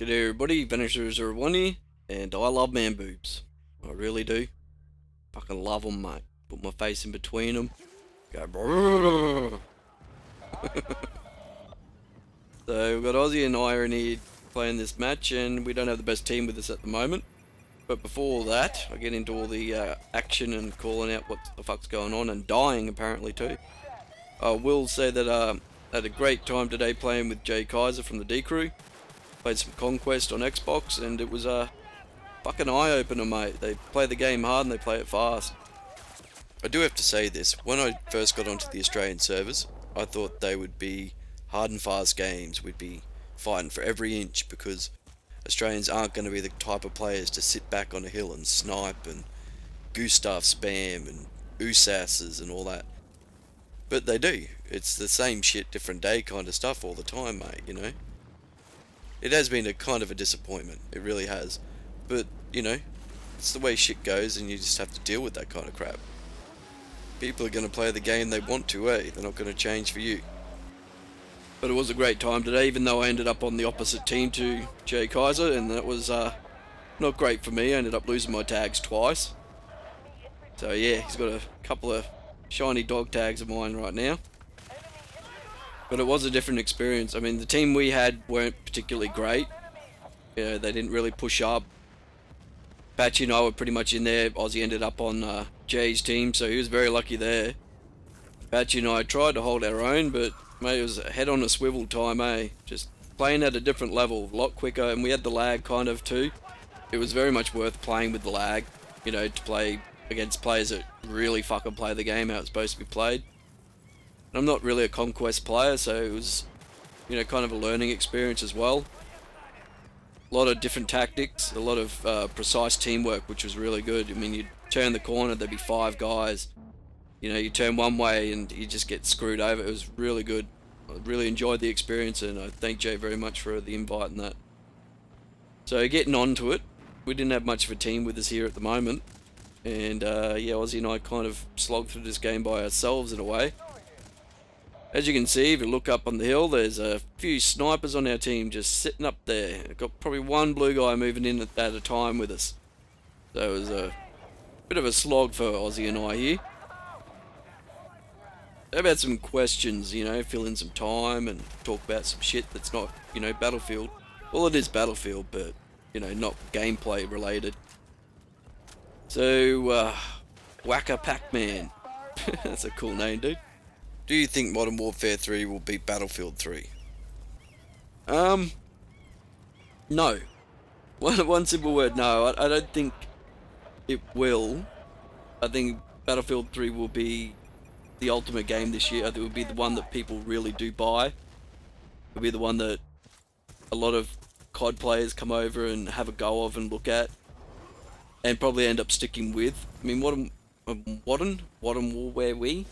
G'day everybody, Vanisher01 and I love man boobs. I really do. Fucking love them, mate. Put my face in between them. Go brrrr. So we've got Aussie and Iron here playing this match, and we don't have the best team with us at the moment. But before that, I get into all the action and calling out what the fuck's going on, and dying apparently too. I will say that I had a great time today playing with Jaykaiser from the D Crew. Played some Conquest on Xbox, and it was a fucking eye-opener, mate. They play the game hard and they play it fast. I do have to say this, when I first got onto the Australian servers, I thought they would be hard and fast games. We'd be fighting for every inch, because Australians aren't going to be the type of players to sit back on a hill and snipe and Gustav spam and USASs and all that. But they do. It's the same shit, different day kind of stuff all the time, mate, you know? It has been a kind of a disappointment, it really has. But, you know, it's the way shit goes, and you just have to deal with that kind of crap. People are going to play the game they want to, eh? They're not going to change for you. But it was a great time today, even though I ended up on the opposite team to Jaykaiser, and that was not great for me. I ended up losing my tags twice. So yeah, he's got a couple of shiny dog tags of mine right now. But it was a different experience. I mean, the team we had weren't particularly great. Yeah, they didn't really push up. Patchy and I were pretty much in there. Aussie ended up on Jay's team, so he was very lucky there. Patchy and I tried to hold our own, but mate, it was a head on a swivel time, eh? Just playing at a different level, a lot quicker, and we had the lag kind of too. It was very much worth playing with the lag, you know, to play against players that really fucking play the game how it's supposed to be played. I'm not really a Conquest player, so it was, you know, kind of a learning experience as well. A lot of different tactics, a lot of precise teamwork, which was really good. I mean, you'd turn the corner, there'd be 5 guys. You know, you turn one way and you just get screwed over. It was really good. I really enjoyed the experience, and I thank Jay very much for the invite and that. So getting on to it, we didn't have much of a team with us here at the moment. And yeah, Aussie and I kind of slogged through this game by ourselves in a way. As you can see, if you look up on the hill, there's a few snipers on our team just sitting up there. We've got probably one blue guy moving in at a time with us. So it was a bit of a slog for Aussie and I here. How about some questions, you know, fill in some time and talk about some shit that's not, you know, Battlefield. Well, it is Battlefield, but, you know, not gameplay related. So, Whacker Pac-Man. That's a cool name, dude. Do you think Modern Warfare 3 will beat Battlefield 3? No. One simple word, no. I don't think it will. I think Battlefield 3 will be the ultimate game this year. I think it will be the one that people really do buy. It'll be the one that a lot of COD players come over and have a go of and look at, and probably end up sticking with. I mean, Modern Warfare we?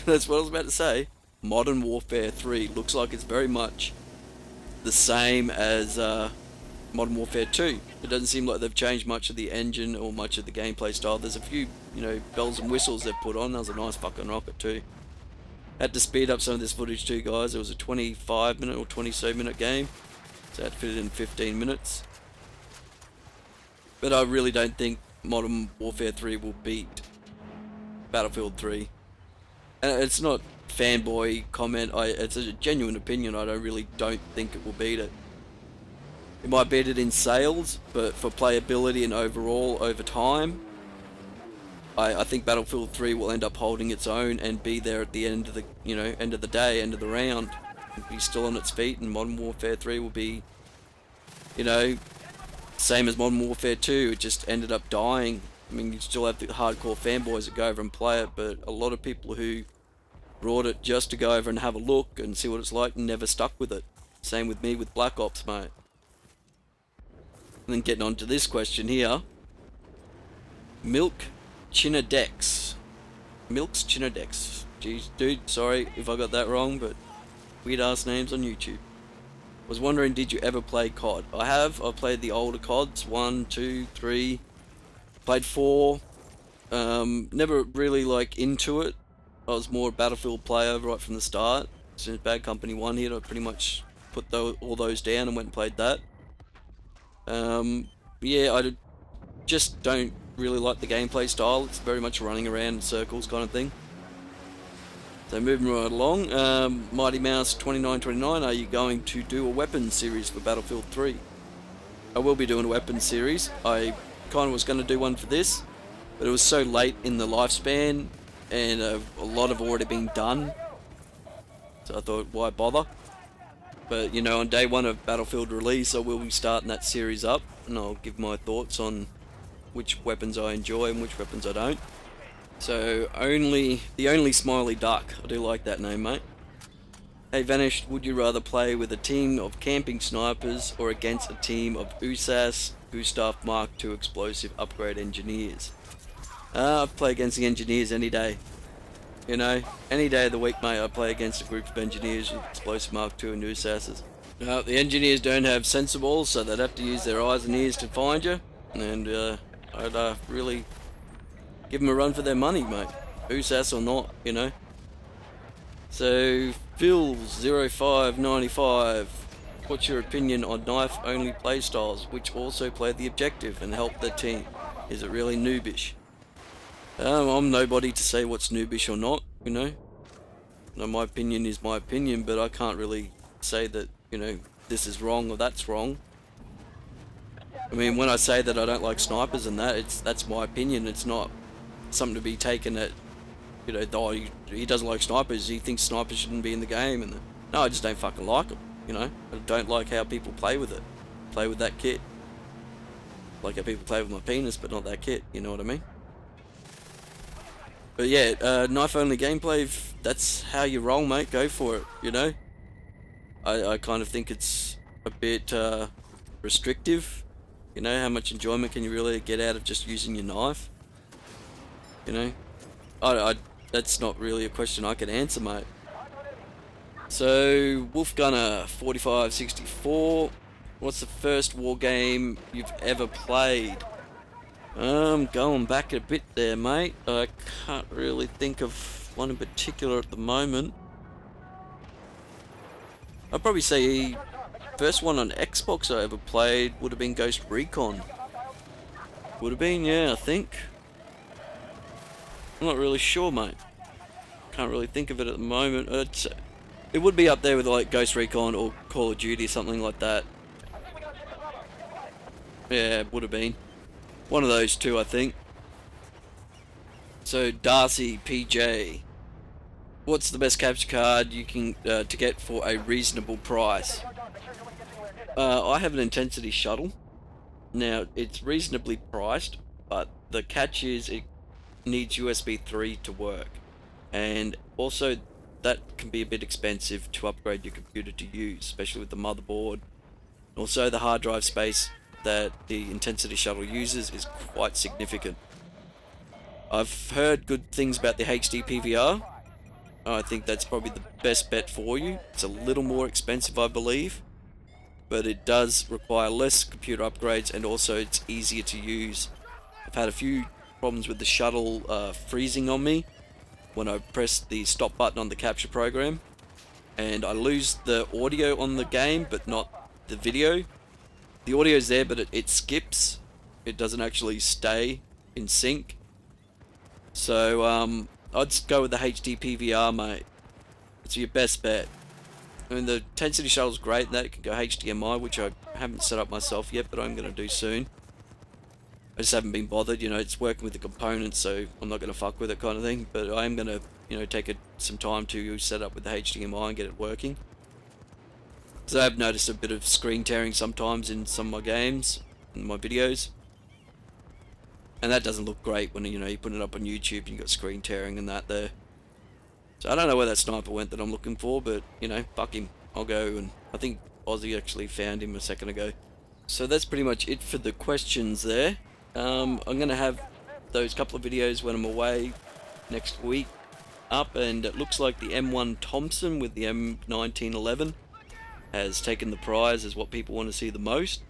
That's what I was about to say. Modern Warfare 3 looks like it's very much the same as Modern Warfare 2. It doesn't seem like they've changed much of the engine or much of the gameplay style. There's a few, you know, bells and whistles they've put on. That was a nice fucking rocket too. Had to speed up some of this footage too, guys. It was a 25 minute or 20 minute game, so I had to fit it in 15 minutes. But I really don't think Modern Warfare 3 will beat Battlefield 3. And it's not fanboy comment, it's a genuine opinion. I really don't think it will beat it. It might beat it in sales, but for playability and overall over time, I think Battlefield 3 will end up holding its own and be there at the end of the, you know, end of the day, end of the round. It'll be still on its feet, and Modern Warfare 3 will be, you know, same as Modern Warfare 2. It just ended up dying. I mean, you still have the hardcore fanboys that go over and play it, but a lot of people who brought it just to go over and have a look and see what it's like and never stuck with it. Same with me with Black Ops, mate. And then getting on to this question here. Milk Chinadex. Milk's Chinadex. Jeez, dude, sorry if I got that wrong, but weird ass names on YouTube. Was wondering, did you ever play COD? I have. I played the older CODs. 1, 2, 3. Played 4. Never really like into it. I was more a Battlefield player right from the start. As soon as Bad Company 1 hit, I pretty much put all those down and went and played that. Yeah, I just don't really like the gameplay style. It's very much running around in circles kind of thing. So moving right along, Mighty Mouse 2929, are you going to do a weapons series for Battlefield 3? I will be doing a weapons series. I kind of was going to do one for this, but it was so late in the lifespan, and a lot have already been done. So I thought, why bother? But, you know, on day one of Battlefield release, I will be starting that series up, and I'll give my thoughts on which weapons I enjoy and which weapons I don't. So, the only smiley duck. I do like that name, mate. Hey Vanished, would you rather play with a team of camping snipers or against a team of USAS, Gustav Mark II explosive upgrade engineers? I'd play against the engineers any day. You know, any day of the week, mate, I play against a group of engineers with explosive Mark II and USASs. Now, the engineers don't have sensor balls, so they'd have to use their eyes and ears to find you, and I'd really give them a run for their money, mate. USAS or not, you know. So, Phil0595, what's your opinion on knife-only playstyles, which also play the objective and help the team? Is it really noobish? I'm nobody to say what's noobish or not, you know. No, my opinion is my opinion, but I can't really say that, you know, this is wrong or that's wrong. I mean, when I say that I don't like snipers and that's my opinion. It's not something to be taken at, you know, oh, he doesn't like snipers, he thinks snipers shouldn't be in the game, and no, I just don't fucking like them, you know. I don't like how people play with it, play with that kit. Like how people play with my penis, but not that kit, you know what I mean? But yeah, knife-only gameplay, if that's how you roll, mate, go for it, you know? I kind of think it's a bit restrictive, you know? How much enjoyment can you really get out of just using your knife? You know? That's not really a question I can answer, mate. So, Wolfgunner 4564, what's the first war game you've ever played? Going back a bit there, mate. I can't really think of one in particular at the moment. I'd probably say first one on Xbox I ever played would have been Ghost Recon. Would have been, yeah, I think. I'm not really sure, mate. Can't really think of it at the moment. It would be up there with like Ghost Recon or Call of Duty, something like that. Yeah, it would have been. One of those two, I think. So, Darcy PJ. What's the best capture card you can to get for a reasonable price? I have an Intensity Shuttle. Now, it's reasonably priced, but the catch is it needs USB 3 to work. And also, that can be a bit expensive to upgrade your computer to use, especially with the motherboard. Also, the hard drive space that the Intensity Shuttle uses is quite significant. I've heard good things about the HD PVR. I think that's probably the best bet for you. It's a little more expensive, I believe, but it does require less computer upgrades, and also it's easier to use. I've had a few problems with the shuttle freezing on me when I press the stop button on the capture program, and I lose the audio on the game but not the video. The audio's there, but it skips. It doesn't actually stay in sync. So, I'd just go with the HD PVR, mate. It's your best bet. I mean, the Intensity Shuttle's great, and that can go HDMI, which I haven't set up myself yet, but I'm going to do soon. I just haven't been bothered, you know, it's working with the components, so I'm not going to fuck with it kind of thing, but I am going to, you know, take some time to set up with the HDMI and get it working. So I've noticed a bit of screen tearing sometimes in some of my games, in my videos. And that doesn't look great when, you know, you put it up on YouTube and you got screen tearing and that there. So I don't know where that sniper went that I'm looking for, but, you know, fuck him. I'll go, and I think Aussie actually found him a second ago. So that's pretty much it for the questions there. I'm going to have those couple of videos when I'm away next week up, and it looks like the M1 Thompson with the M1911 has taken the prize as what people want to see the most.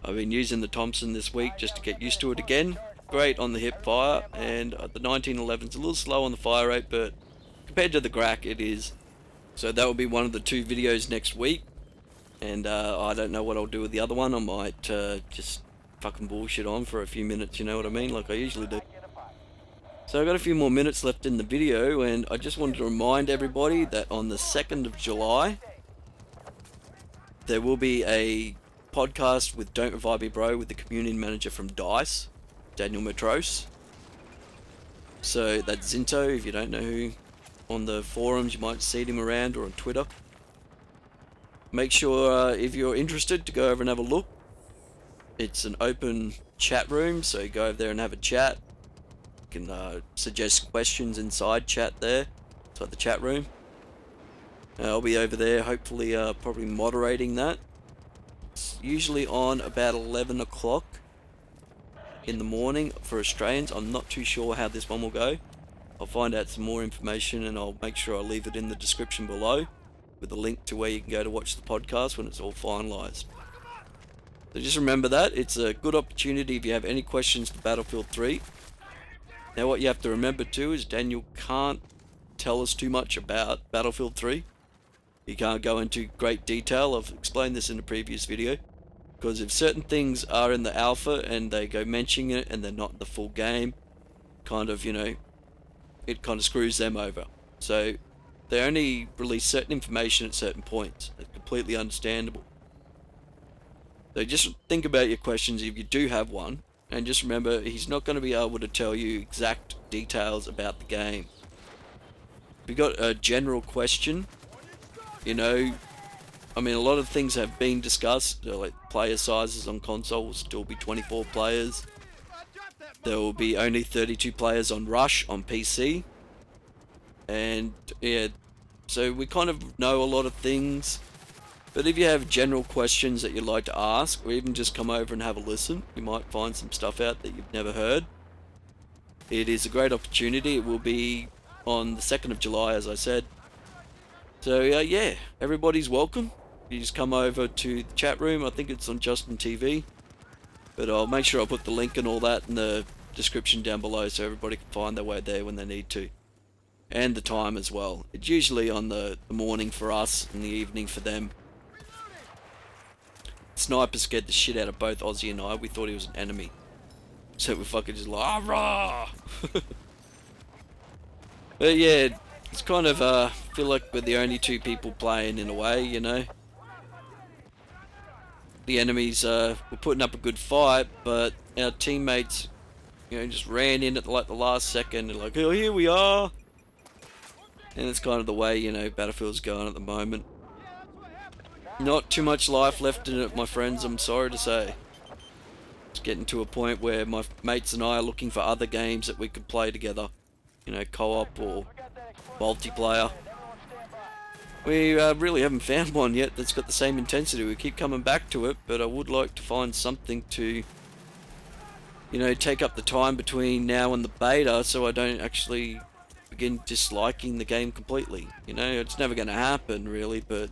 I've been using the Thompson this week just to get used to it again. Great on the hip fire, and the 1911's a little slow on the fire rate, but compared to the Grack it is. So that will be one of the two videos next week. And I don't know what I'll do with the other one. I might just fucking bullshit on for a few minutes, you know what I mean, like I usually do. So I've got a few more minutes left in the video, and I just wanted to remind everybody that on the 2nd of July, there will be a podcast with Don't Revive Me Bro with the community manager from DICE, Daniel Matros. So that's Zinto, if you don't know who. On the forums, you might see him around, or on Twitter. Make sure, if you're interested, to go over and have a look. It's an open chat room, so go over there and have a chat. You can suggest questions inside chat there, inside the chat room. I'll be over there, hopefully probably moderating that. It's usually on about 11 o'clock in the morning for Australians. I'm not too sure how this one will go. I'll find out some more information, and I'll make sure I leave it in the description below with a link to where you can go to watch the podcast when it's all finalised. So just remember that. It's a good opportunity if you have any questions for Battlefield 3. Now what you have to remember too is Daniel can't tell us too much about Battlefield 3. He can't go into great detail. I've explained this in a previous video. Because if certain things are in the alpha and they go mentioning it and they're not in the full game, kind of, you know, it kind of screws them over. So they only release certain information at certain points. It's completely understandable. So just think about your questions if you do have one, and just remember he's not going to be able to tell you exact details about the game. If you've got a general question, you know, I mean, a lot of things have been discussed, like player sizes on console will still be 24 players. There will be only 32 players on Rush on PC. And yeah, so we kind of know a lot of things. But if you have general questions that you'd like to ask, or even just come over and have a listen, you might find some stuff out that you've never heard. It is a great opportunity. It will be on the 2nd of July, as I said. So yeah, everybody's welcome. You just come over to the chat room. I think it's on Justin TV. But I'll make sure I'll put the link and all that in the description down below so everybody can find their way there when they need to. And the time as well. It's usually on the morning for us and the evening for them. Sniper scared the shit out of both Ozzy and I. We thought he was an enemy. So we fucking just like, ah, rah! But yeah, it's kind of, feel like we're the only two people playing in a way, you know. The enemies were putting up a good fight, but our teammates, you know, just ran in at like the last second and like, oh, here we are. And it's kind of the way, you know, Battlefield's going at the moment. Not too much life left in it, my friends, I'm sorry to say. It's getting to a point where my mates and I are looking for other games that we could play together. You know, co-op or multiplayer. We really haven't found one yet that's got the same intensity. We keep coming back to it, but I would like to find something to, you know, take up the time between now and the beta so I don't actually begin disliking the game completely. You know, it's never going to happen really, but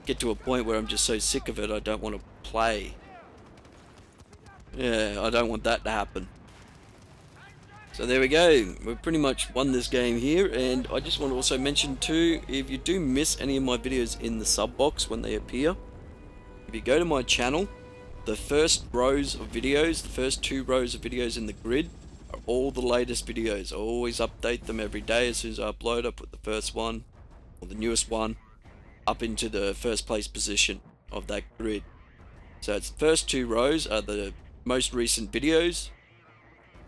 get to a point where I'm just so sick of it I don't want to play. Yeah, I don't want that to happen. So there we go, we've pretty much won this game here, and I just want to also mention too, if you do miss any of my videos in the sub box when they appear, if you go to my channel, the first rows of videos, the first 2 rows of videos in the grid are all the latest videos. I always update them every day. As soon as I upload, I put the first one, or the newest one, up into the first place position of that grid. So it's the first 2 rows are the most recent videos.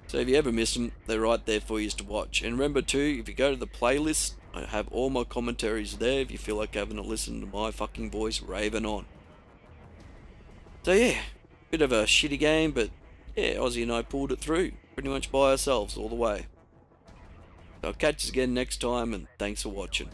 So if you ever miss them, they're right there for you to watch. And remember too, if you go to the playlist, I have all my commentaries there if you feel like having a listen to my fucking voice raving on. So yeah, bit of a shitty game, but yeah, Ozzy and I pulled it through, pretty much by ourselves all the way. So I'll catch you again next time, and thanks for watching.